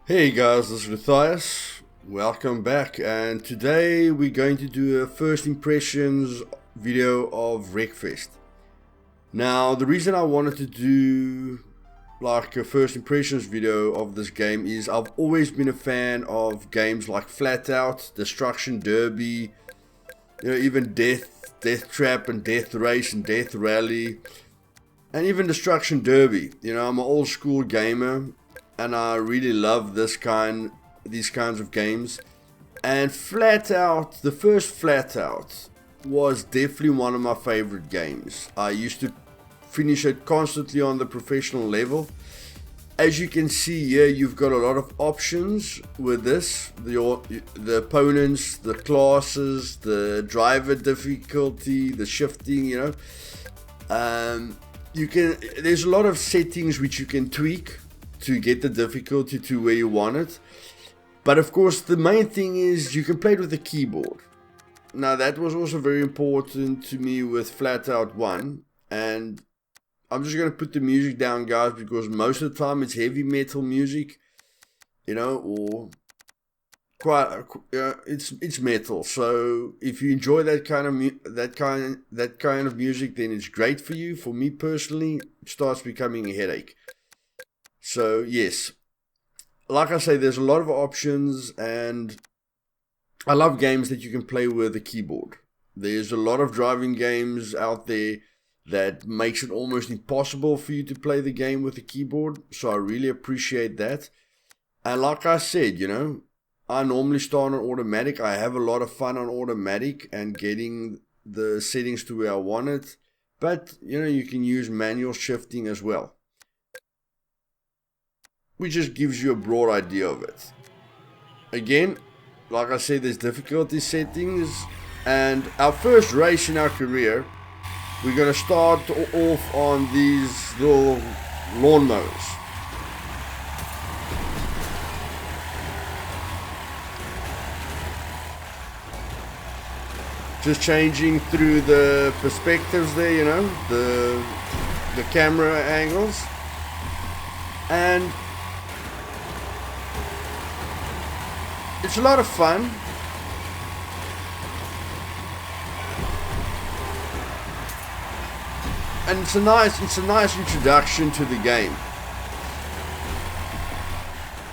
Hey guys, this is Luthais. Welcome back, and today we're going to do a first impressions video of Wreckfest. Now, the reason I wanted to do like a first impressions video of this game is I've always been a fan of games like Flatout, Destruction Derby, even Death Trap and Death Race and Death Rally, and even Destruction Derby. I'm an old school gamer, and I really love these kinds of games. And Flatout, the first Flatout, was definitely one of my favorite games. I used to finish it constantly on the professional level. As you can see here, you've got a lot of options with this. The opponents, the classes, the driver difficulty, the shifting, there's a lot of settings which you can tweak to get the difficulty to where you want it. But of course, the main thing is you can play it with the keyboard. Now, that was also very important to me with Flatout 1. And I'm just going to put the music down, guys, because most of the time it's heavy metal music, or it's metal. So if you enjoy that kind of music, then it's great for you. For me personally, it starts becoming a headache. So yes, like I say, there's a lot of options, and I love games that you can play with a keyboard. There's a lot of driving games out there that makes it almost impossible for you to play the game with a keyboard, so I really appreciate that. And like I said, I normally start on automatic. I have a lot of fun on automatic and getting the settings to where I want it, but you can use manual shifting as well, which just gives you a broad idea of it. Again, like I said, there's difficulty settings, and our first race in our career, we're going to start off on these little lawnmowers. Just changing through the perspectives there, the camera angles. And it's a lot of fun. And it's a nice introduction to the game.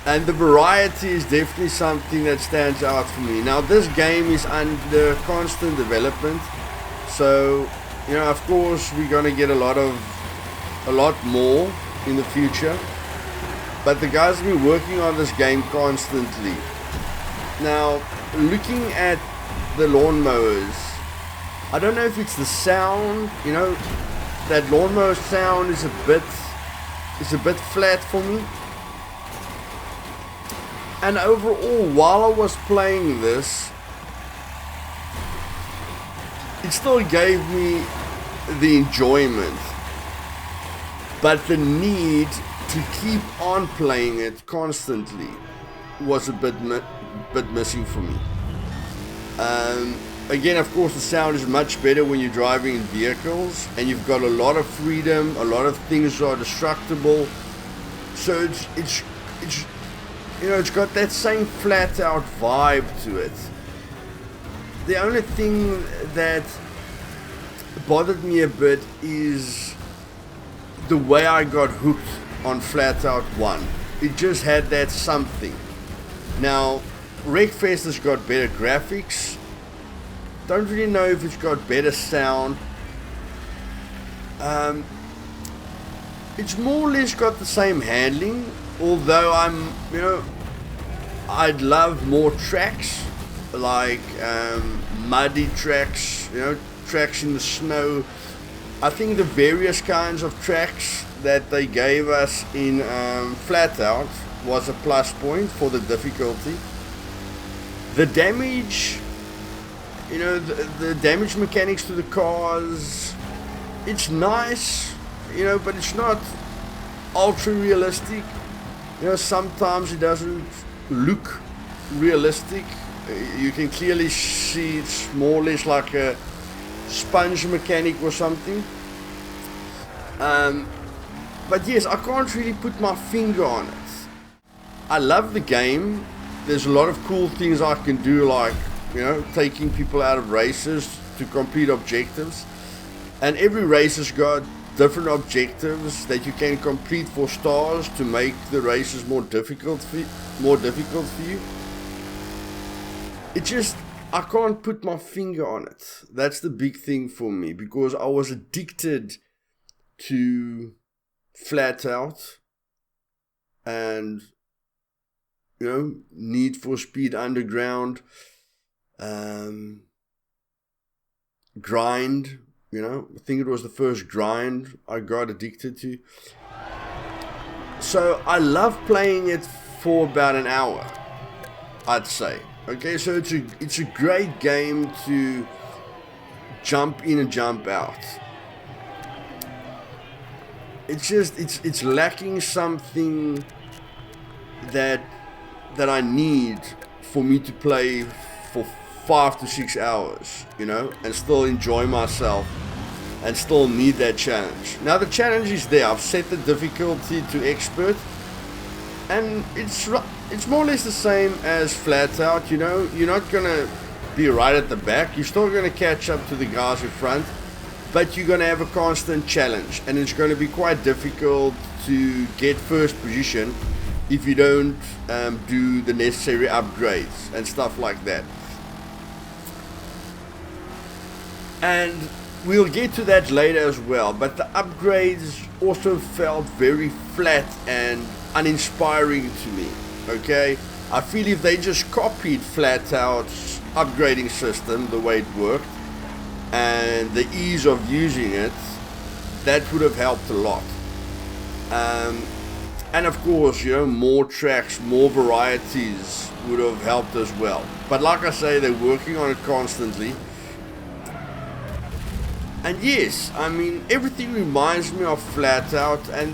And the variety is definitely something that stands out for me. Now, this game is under constant development. So, of course, we're going to get a lot more in the future. But the guys have been working on this game constantly. Now, looking at the lawnmowers, I don't know if it's the sound, that lawnmower sound is a bit flat for me. And overall, while I was playing this, it still gave me the enjoyment, but the need to keep on playing it constantly was a bit missing for me. Again, of course, the sound is much better when you're driving in vehicles, and you've got a lot of freedom. A lot of things are destructible, so it's got that same flat out vibe to it. The only thing that bothered me a bit is the way I got hooked on Flatout 1. It just had that something. Now, Wreckfest has got better graphics. Don't really know if it's got better sound. It's more or less got the same handling, although I'd love more tracks, like muddy tracks, tracks in the snow. I think the various kinds of tracks that they gave us in Flatout was a plus point for the difficulty. The damage, the damage mechanics to the cars, it's nice, but it's not ultra realistic. Sometimes it doesn't look realistic. You can clearly see it's more or less like a sponge mechanic or something. But yes, I can't really put my finger on it. I love the game. There's a lot of cool things I can do, like, you know, taking people out of races to complete objectives. And every race has got different objectives that you can complete for stars to make the races more difficult for you. It just, I can't put my finger on it. That's the big thing for me, because I was addicted to Flatout and, you know, Need for Speed Underground, Grind, you know, I think it was the first Grind I got addicted to. So I love playing it for about an hour, I'd say. Okay, so it's a great game to jump in and jump out. It's just, it's lacking something that I need for me to play for 5 to 6 hours, you know, and still enjoy myself and still need that challenge. Now the challenge is there. I've set the difficulty to expert, and it's more or less the same as Flatout, you know. You're not gonna be right at the back. You're still gonna catch up to the guys in front, but you're going to have a constant challenge, and it's going to be quite difficult to get first position if you don't do the necessary upgrades and stuff like that. And we'll get to that later as well, but the upgrades also felt very flat and uninspiring to me. Okay, I feel if they just copied Flatout's upgrading system, the way it worked, and the ease of using it, that would have helped a lot. And of course, you know, more tracks, more varieties would have helped as well. But like I say, they're working on it constantly. And yes, I mean, everything reminds me of Flatout, and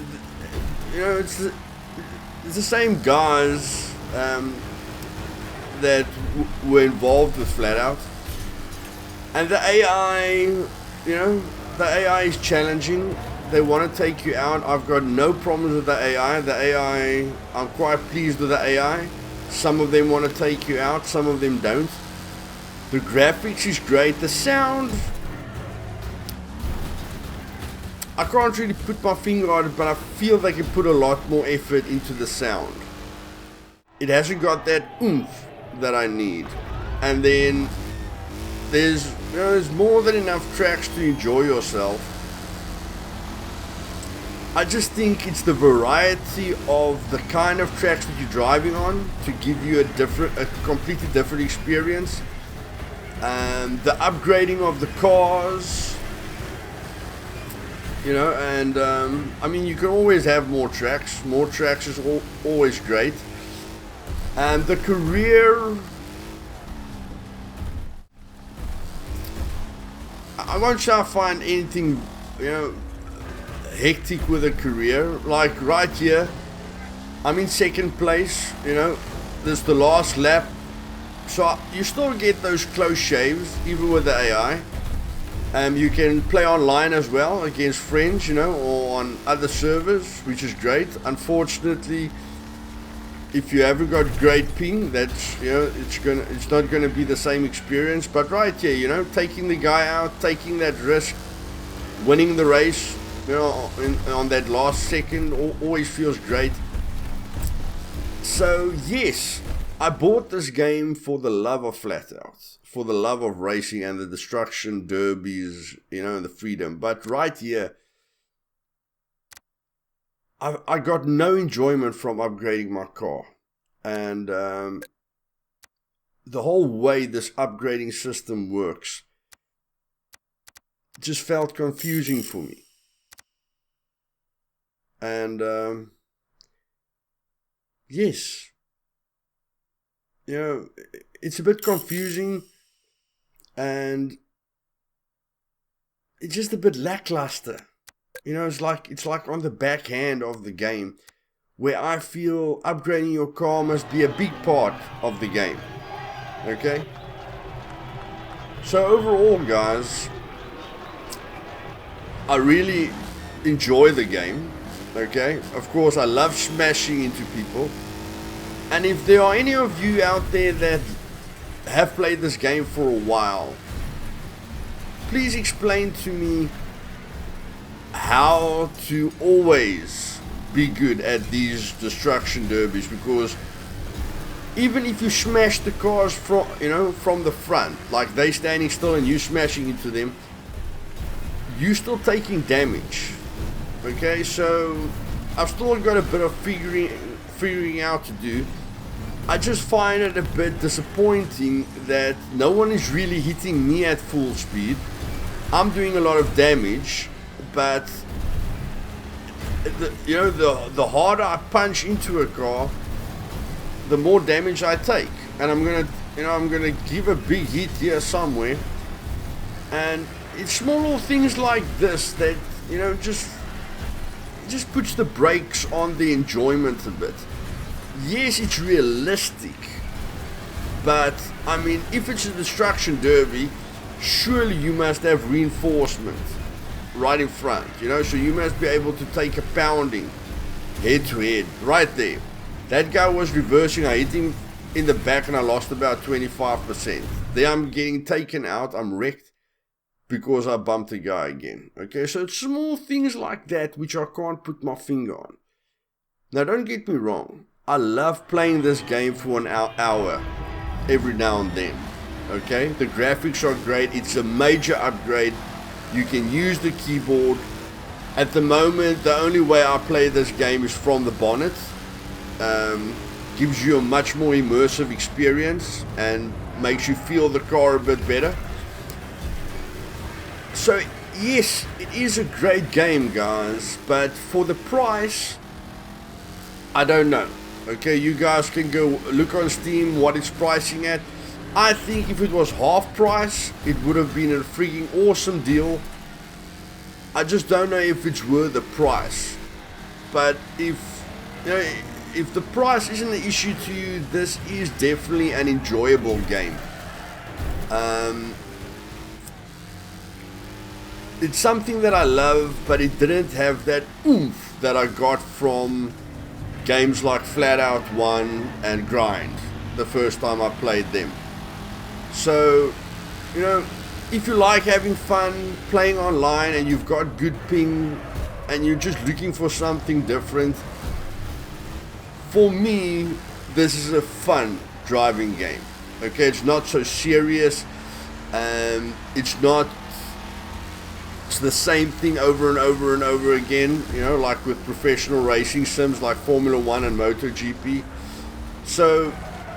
you know, it's the same guys that were involved with Flatout. And the AI, you know, the AI is challenging. They want to take you out. I've got no problems with the AI. The AI, I'm quite pleased with the AI. Some of them want to take you out, some of them don't. The graphics is great. The sound, I can't really put my finger on it, but I feel they can put a lot more effort into the sound. It hasn't got that oomph that I need. And then there's more than enough tracks to enjoy yourself. I just think it's the variety of the kind of tracks that you're driving on to give you a completely different experience. The upgrading of the cars, you know, and I mean, you can always have more tracks. More tracks is always great. And the career, I won't try to find anything, you know, hectic with a career. Like right here, I'm in second place, you know, this is the last lap, so you still get those close shaves even with the AI. You can play online as well against friends, you know, or on other servers, which is great. Unfortunately, if you haven't got great ping, that's, you know, it's not gonna be the same experience. But right here, you know, taking the guy out, taking that risk, winning the race, you know, on that last second, always feels great. So yes, I bought this game for the love of Flatout, for the love of racing and the destruction derbies, you know, and the freedom. But right here, I got no enjoyment from upgrading my car. And the whole way this upgrading system works just felt confusing for me. And yes, you know, it's a bit confusing, and it's just a bit lackluster. You know, it's like on the backhand of the game, where I feel upgrading your car must be a big part of the game. Okay? So overall, guys, I really enjoy the game. Okay? Of course, I love smashing into people. And if there are any of you out there that have played this game for a while, please explain to me how to always be good at these destruction derbies, because even if you smash the cars from the front, like they standing still and you smashing into them, you're still taking damage. Okay, so I've still got a bit of figuring out to do. I just find it a bit disappointing that no one is really hitting me at full speed. I'm doing a lot of damage, but the harder I punch into a car, the more damage I take. And I'm gonna give a big hit here somewhere. And it's small little things like this that just puts the brakes on the enjoyment a bit. Yes, it's realistic, but I mean, if it's a destruction derby, surely you must have reinforcement right in front, so you must be able to take a pounding head to head right there. That guy was reversing, I hit him in the back and I lost about 25%. There I'm getting taken out, I'm wrecked because I bumped the guy again. Okay, so it's small things like that which I can't put my finger on. Now don't get me wrong, I love playing this game for an hour every now and then. Okay, the graphics are great, it's a major upgrade. You can use the keyboard. At the moment, the only way I play this game is from the bonnet. Gives you a much more immersive experience and makes you feel the car a bit better. So yes, it is a great game, guys, but for the price, I don't know. Okay, you guys can go look on Steam what it's pricing at. I think if it was half price, it would have been a freaking awesome deal. I just don't know if it's worth the price. But if the price isn't an issue to you, this is definitely an enjoyable game. It's something that I love, but it didn't have that oomph that I got from games like Flatout 1 and Grind the first time I played them. So, if you like having fun playing online and you've got good ping and you're just looking for something different, for me, this is a fun driving game. Okay, it's not so serious. It's the same thing over and over and over again, like with professional racing sims like Formula 1 and MotoGP. So,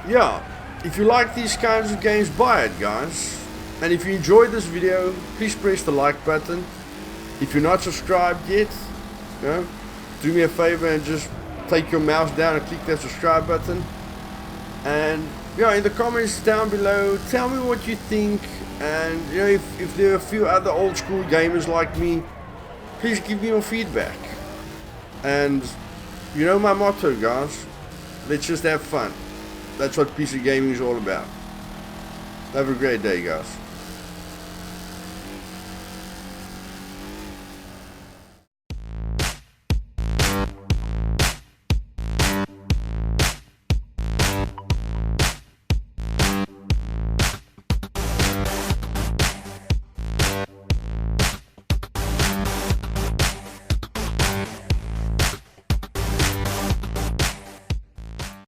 yeah, if you like these kinds of games, buy it, guys. And if you enjoyed this video, please press the like button. If you're not subscribed yet, do me a favor and just take your mouse down and click that subscribe button. And in the comments down below, tell me what you think. And if there are a few other old school gamers like me, please give me your feedback. And my motto, guys, let's just have fun. That's what PC gaming is all about. Have a great day, guys.